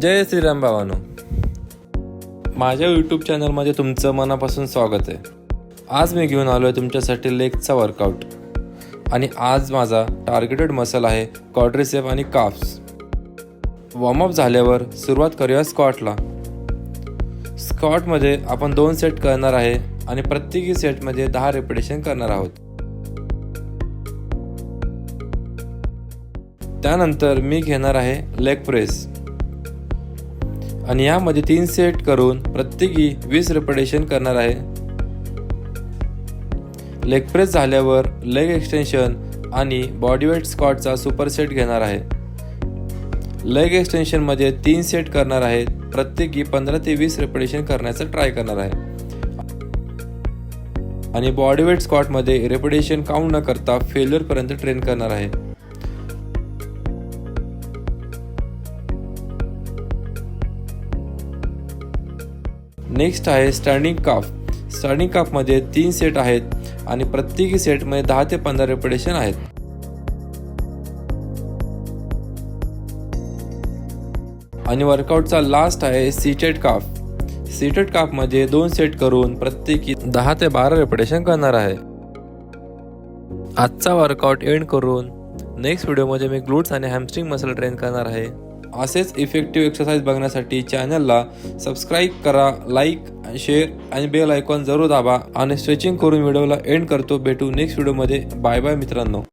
जय श्रीराम भावानो, माझ्या यूट्यूब चॅनलमध्ये तुमचं मनापासून स्वागत आहे। आज मी घेऊन आलो आहे तुमच्यासाठी लेगचा वर्कआउट आणि आज माझा टार्गेटेड मसल आहे क्वाड्रिसेप आणि काफ्स। वॉर्मअप झाल्यावर सुरुवात करूया स्क्वॉटला। स्क्वॉटमध्ये आपण 2 सेट करणार आहे आणि प्रत्येकी सेटमध्ये 10 रिपिटेशन करणार आहोत। त्यानंतर मी घेणार आहे लेग प्रेस आणि यामध्ये 3 सेट करून प्रत्येकी 20 रिपिटेशन करणार आहे। लेग प्रेस झाल्यावर लेग एक्सटेन्शन आणि बॉडीवेट स्क्वॉटचा सुपर सेट घेणार आहे। लेग एक्सटेन्शनमध्ये 3 सेट करणार आहे, प्रत्येकी 15 ते 20 रिपिटेशन करण्याचा ट्राय करणार आहे आणि बॉडीवेट स्क्वॉटमध्ये रिपिटेशन काउंट न करता फेल्युअरपर्यंत ट्रेन करणार आहे। नेक्स्ट आहे स्टँडिंग काफ। स्टँडिंग काफमध्ये 3 सेट आहेत आणि प्रत्येकी सेटमध्ये 10 ते 15 रिपिटेशन आहेत। आणि वर्कआउटचा लास्ट आहे सीटेड काफ। सीटेड काफमध्ये 2 सेट करून प्रत्येकी 10 ते 12 रिपिटेशन करणार आहे। आजचा वर्कआउट एंड करून नेक्स्ट व्हिडिओमध्ये मी ग्लूट्स आणि हॅमस्ट्रिंग मसल ट्रेन करणार आहे। असेच इफेक्टिव्ह एक्सरसाइज बघण्यासाठी चॅनलला सबस्क्राईब करा, लाईक, शेअर आणि बेल आयकॉन जरूर दाबा आणि स्ट्रेचिंग करून व्हिडिओला एंड करतो। भेटू नेक्स्ट व्हिडिओमध्ये। बाय बाय मित्रांनो।